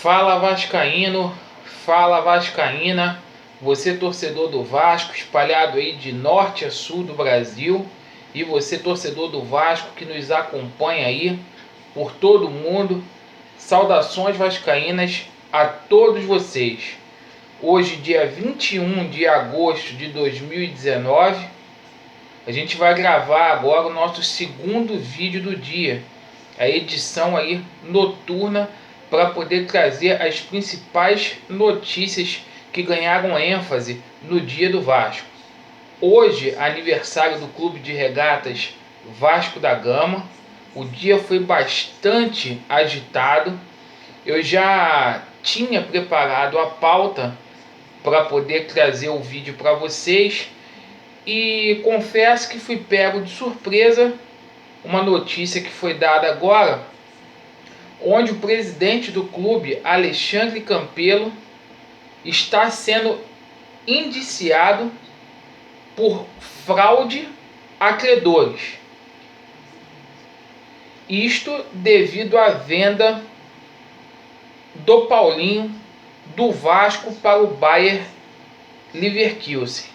Fala vascaíno, fala vascaína, você torcedor do Vasco, espalhado aí de norte a sul do Brasil, e você torcedor do Vasco que nos acompanha aí por todo o mundo, saudações vascaínas a todos vocês. Hoje, dia 21 de agosto de 2019, a gente vai gravar agora o nosso segundo vídeo do dia, a edição aí noturna, para poder trazer as principais notícias que ganharam ênfase no dia do Vasco. Hoje, aniversário do Clube de Regatas Vasco da Gama. O dia foi bastante agitado. Eu já tinha preparado a pauta para poder trazer o vídeo para vocês e confesso que fui pego de surpresa uma notícia que foi dada agora, onde o presidente do clube, Alexandre Campelo, está sendo indiciado por fraude a credores. Isto devido à venda do Paulinho do Vasco para o Bayer Leverkusen.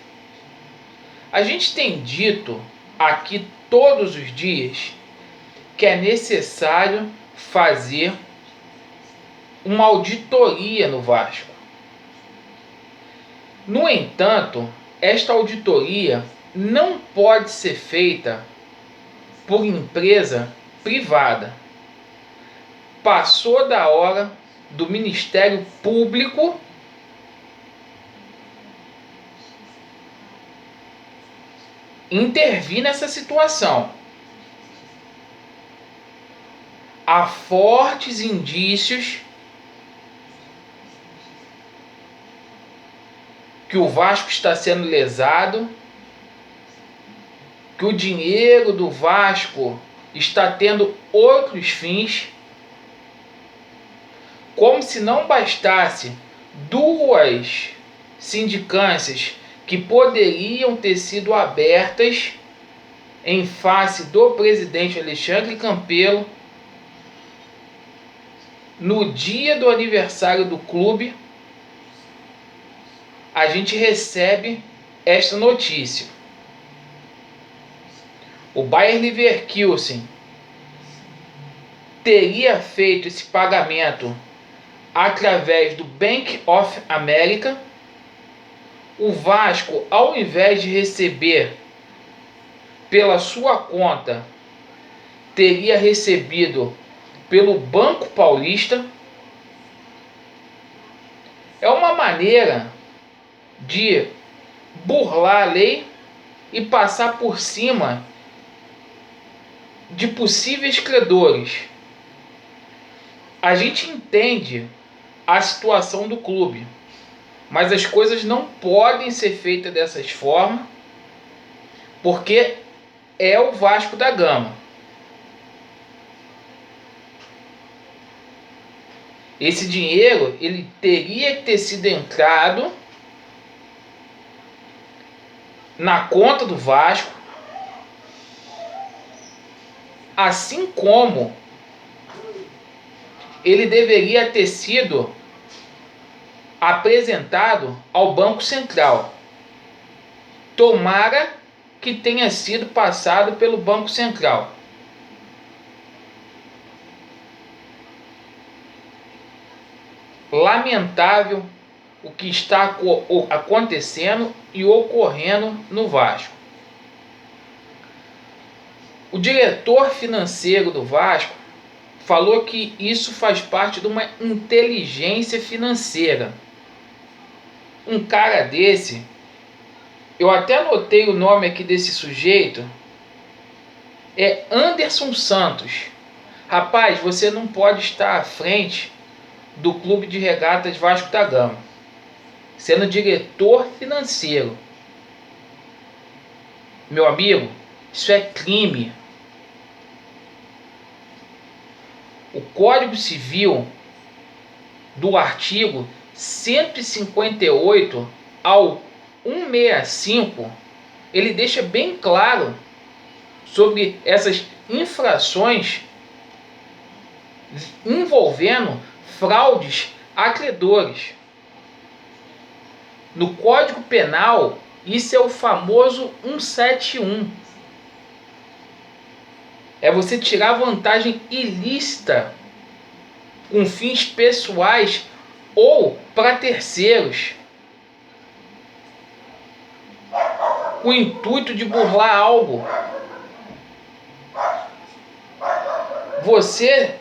A gente tem dito aqui todos os dias que é necessário fazer uma auditoria no Vasco. No entanto, esta auditoria não pode ser feita por empresa privada. Passou da hora do Ministério Público intervir nessa situação. Há fortes indícios que o Vasco está sendo lesado, que o dinheiro do Vasco está tendo outros fins, como se não bastasse duas sindicâncias que poderiam ter sido abertas em face do presidente Alexandre Campelo no dia do aniversário do clube. A gente recebe esta notícia. O Bayer Leverkusen teria feito esse pagamento através do Bank of America. O Vasco, ao invés de receber pela sua conta, teria recebido pelo Banco Paulista. É uma maneira de burlar a lei e passar por cima de possíveis credores. A gente entende a situação do clube, mas as coisas não podem ser feitas dessa forma, porque é o Vasco da Gama. Esse dinheiro ele teria que ter sido entrado na conta do Vasco, assim como ele deveria ter sido apresentado ao Banco Central. Tomara que tenha sido passado pelo Banco Central. Lamentável o que está acontecendo e ocorrendo no Vasco. O diretor financeiro do Vasco falou que isso faz parte de uma inteligência financeira. Um cara desse, eu até anotei o nome aqui desse sujeito, é Anderson Santos. Rapaz, você não pode estar à frente do Clube de Regatas Vasco da Gama, sendo diretor financeiro. Meu amigo, isso é crime. O Código Civil, do artigo 158 ao 165, ele deixa bem claro sobre essas infrações envolvendo fraudes a credores. No Código Penal, isso é o famoso 171. É você tirar vantagem ilícita com fins pessoais ou para terceiros, com o intuito de burlar algo. Você,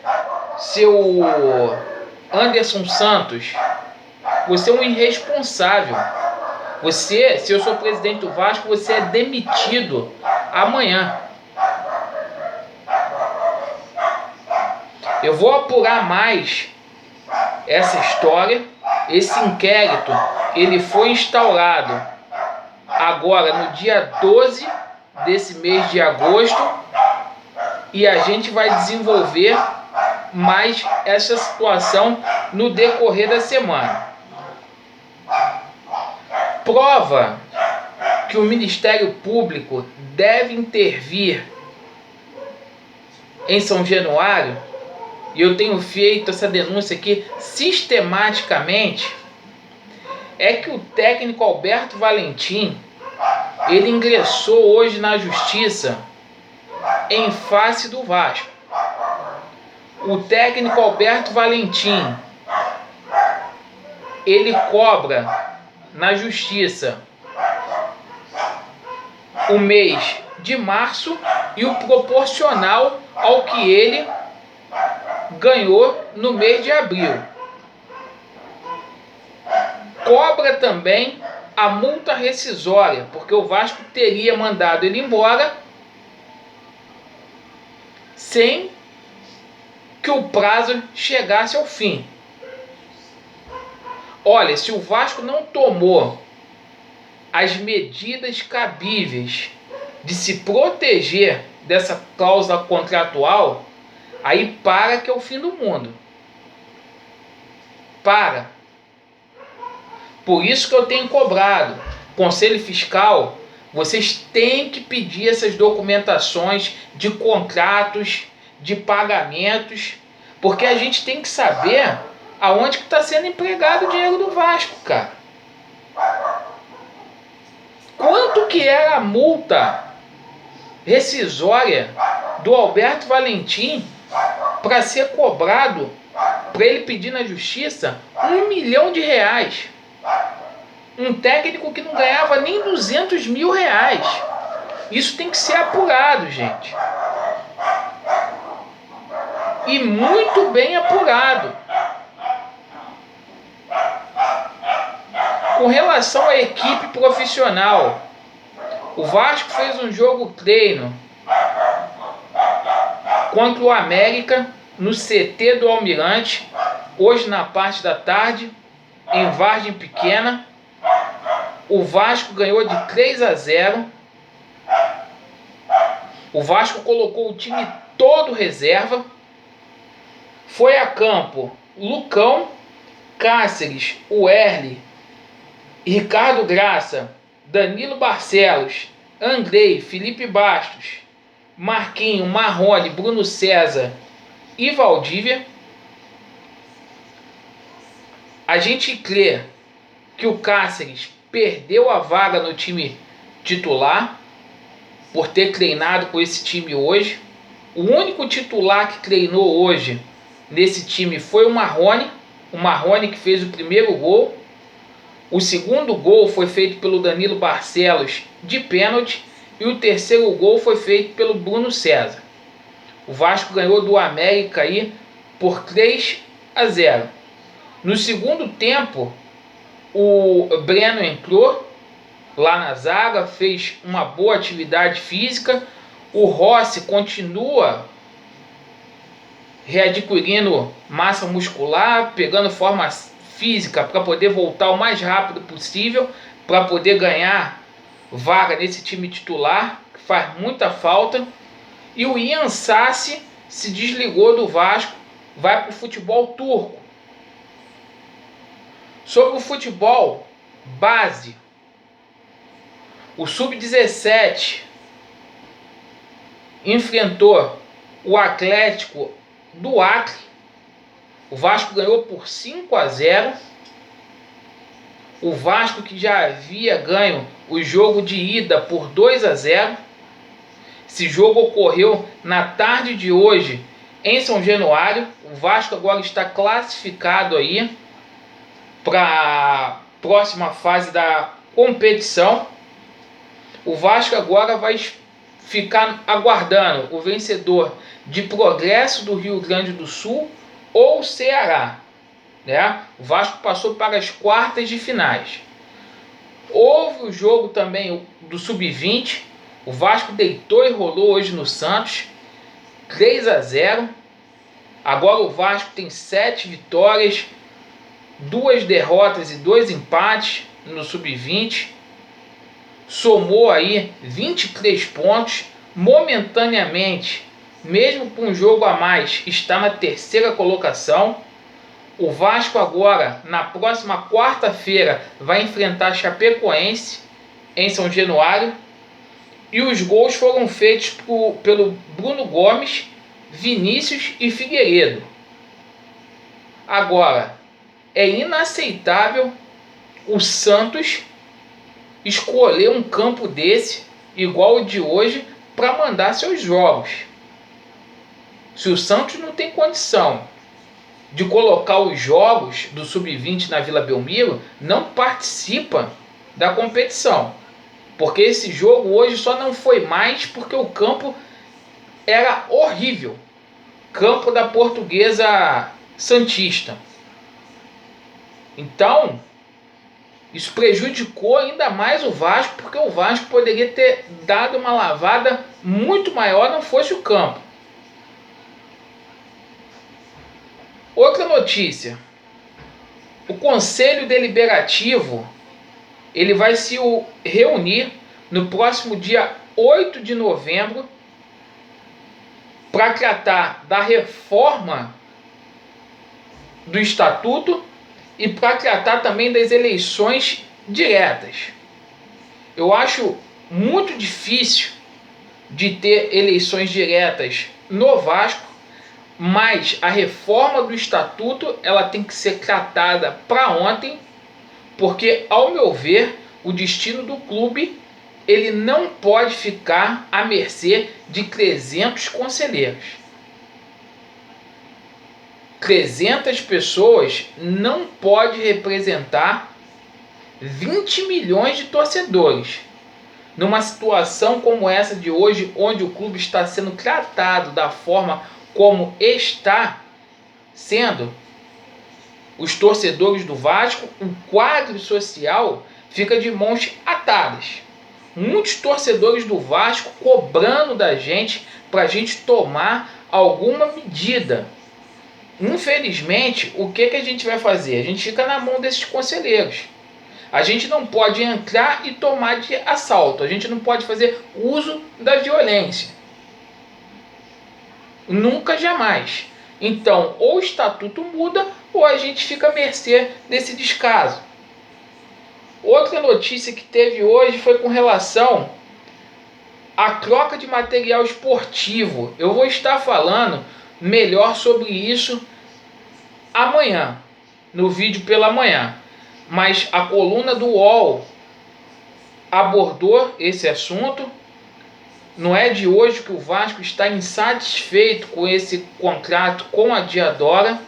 seu Anderson Santos, você é um irresponsável. Você, se eu sou presidente do Vasco, você é demitido amanhã. Eu vou apurar mais essa história. Esse inquérito, ele foi instaurado agora no dia 12 desse mês de agosto, e a gente vai desenvolver mais essa situação no decorrer da semana. Prova que o Ministério Público deve intervir em São Januário, e eu tenho feito essa denúncia aqui sistematicamente, é que o técnico Alberto Valentim, ele ingressou hoje na Justiça em face do Vasco. O técnico Alberto Valentim, ele cobra na Justiça o mês de março e o proporcional ao que ele ganhou no mês de abril. Cobra também a multa rescisória, porque o Vasco teria mandado ele embora sem que o prazo chegasse ao fim. Olha, se o Vasco não tomou as medidas cabíveis de se proteger dessa cláusula contratual, aí para que é o fim do mundo. Para. Por isso que eu tenho cobrado. Conselho Fiscal, vocês têm que pedir essas documentações de contratos, de pagamentos, porque a gente tem que saber aonde que está sendo empregado o dinheiro do Vasco, cara. Quanto que era a multa rescisória do Alberto Valentim para ser cobrado, para ele pedir na Justiça R$1 milhão? Um técnico que não ganhava nem R$200 mil. Isso tem que ser apurado, gente. E muito bem apurado. Com relação à equipe profissional, o Vasco fez um jogo treino contra o América no CT do Almirante, hoje na parte da tarde, em Vargem Pequena. O Vasco ganhou de 3-0. O Vasco colocou o time todo reserva. Foi a campo Lucão, Cáceres, Werley, Ricardo Graça, Danilo Barcelos, Andrei, Felipe Bastos, Marquinho, Marrone, Bruno César e Valdívia. A gente crê que o Cáceres perdeu a vaga no time titular por ter treinado com esse time hoje. O único titular que treinou hoje nesse time foi o Marrone que fez o primeiro gol. O segundo gol foi feito pelo Danilo Barcelos de pênalti e o terceiro gol foi feito pelo Bruno César. O Vasco ganhou do América aí por 3-0. No segundo tempo, o Breno entrou lá na zaga, fez uma boa atividade física. O Rossi continua readquirindo massa muscular, pegando forma física para poder voltar o mais rápido possível, para poder ganhar vaga nesse time titular, que faz muita falta. E o Ian Sassi se desligou do Vasco, vai para o futebol turco. Sobre o futebol base, o Sub-17 enfrentou o Atlético do Acre O Vasco ganhou por 5-0. O Vasco, que já havia ganho o jogo de ida por 2-0. Esse jogo ocorreu na tarde de hoje em São Januário. O Vasco agora está classificado aí para a próxima fase da competição. O Vasco agora vai ficar aguardando o vencedor de Progresso do Rio Grande do Sul ou Ceará, né? O Vasco passou para as quartas de finais. Houve o jogo também do Sub-20. O Vasco deitou e rolou hoje no Santos, 3-0. Agora o Vasco tem 7 vitórias, 2 derrotas e 2 empates no Sub-20. Somou aí 23 pontos. Momentaneamente, mesmo com um jogo a mais, está na terceira colocação. O Vasco agora, na próxima quarta-feira, vai enfrentar a Chapecoense em São Januário. E os gols foram feitos pelo Bruno Gomes, Vinícius e Figueiredo. Agora, é inaceitável o Santos escolher um campo desse, igual o de hoje, para mandar seus jogos. Se o Santos não tem condição de colocar os jogos do Sub-20 na Vila Belmiro, não participa da competição. Porque esse jogo hoje só não foi mais porque o campo era horrível. Campo da Portuguesa Santista. Então, isso prejudicou ainda mais o Vasco, porque o Vasco poderia ter dado uma lavada muito maior, não fosse o campo. Outra notícia. O Conselho Deliberativo ele vai se reunir no próximo dia 8 de novembro para tratar da reforma do Estatuto e para tratar também das eleições diretas. Eu acho muito difícil de ter eleições diretas no Vasco, mas a reforma do Estatuto ela tem que ser tratada para ontem, porque, ao meu ver, o destino do clube ele não pode ficar à mercê de 300 conselheiros. 300 pessoas não pode representar 20 milhões de torcedores. Numa situação como essa de hoje, onde o clube está sendo tratado da forma como está sendo, os torcedores do Vasco, o quadro social fica de mãos atadas. Muitos torcedores do Vasco cobrando da gente para a gente tomar alguma medida. Infelizmente, o que a gente vai fazer? A gente fica na mão desses conselheiros. A gente não pode entrar e tomar de assalto. A gente não pode fazer uso da violência. Nunca, jamais. Então, ou o estatuto muda, ou a gente fica à mercê desse descaso. Outra notícia que teve hoje foi com relação à troca de material esportivo. Eu vou estar falando melhor sobre isso amanhã, no vídeo pela manhã. Mas a coluna do UOL abordou esse assunto. Não é de hoje que o Vasco está insatisfeito com esse contrato com a Diadora.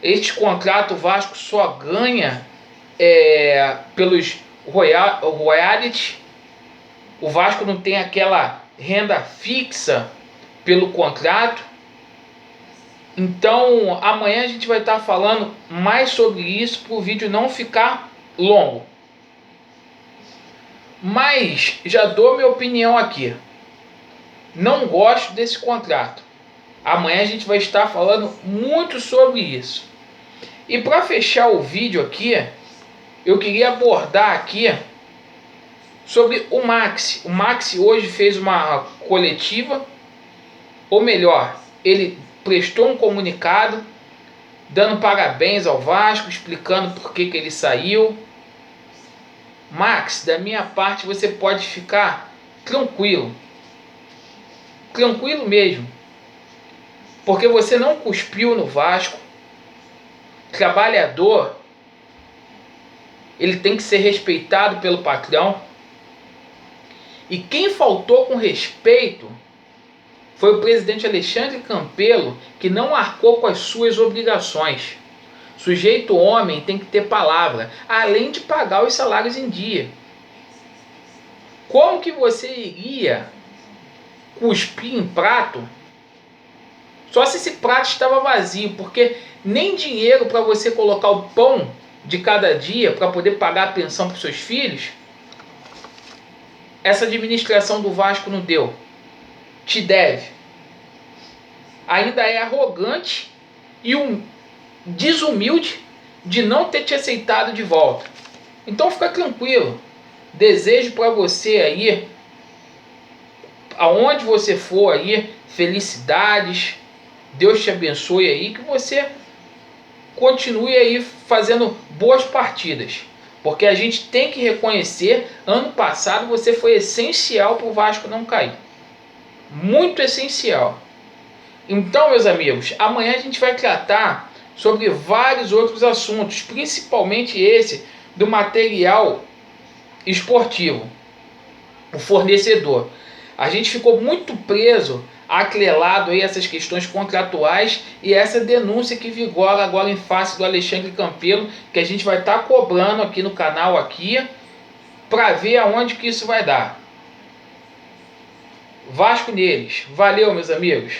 Este contrato o Vasco só ganha pelos royalties. O Vasco não tem aquela renda fixa pelo contrato. Então amanhã a gente vai estar falando mais sobre isso para o vídeo não ficar longo. Mas já dou minha opinião aqui. Não gosto desse contrato. Amanhã a gente vai estar falando muito sobre isso. E para fechar o vídeo aqui, eu queria abordar aqui sobre o Maxi. O Maxi hoje fez uma coletiva, ou melhor, ele prestou um comunicado dando parabéns ao Vasco, explicando por que ele saiu. Max, da minha parte você pode ficar tranquilo. Tranquilo mesmo. Porque você não cuspiu no Vasco, trabalhador, ele tem que ser respeitado pelo patrão. E quem faltou com respeito foi o presidente Alexandre Campelo, que não arcou com as suas obrigações. Sujeito homem tem que ter palavra, além de pagar os salários em dia. Como que você iria cuspir em prato só se esse prato estava vazio? Porque nem dinheiro para você colocar o pão de cada dia para poder pagar a pensão para os seus filhos, essa administração do Vasco não deu. Te deve. Ainda é arrogante e desumilde de não ter te aceitado de volta. Então fica tranquilo. Desejo para você aí, aonde você for aí, felicidades. Deus te abençoe aí, que você continue aí fazendo boas partidas. Porque a gente tem que reconhecer, ano passado você foi essencial para o Vasco não cair. Muito essencial. Então, meus amigos, amanhã a gente vai tratar sobre vários outros assuntos, principalmente esse do material esportivo, o fornecedor. A gente ficou muito preso, atrelado aí a essas questões contratuais e essa denúncia que vigora agora em face do Alexandre Campelo, que a gente vai estar cobrando aqui no canal aqui, para ver aonde que isso vai dar. Vasco neles. Valeu, meus amigos.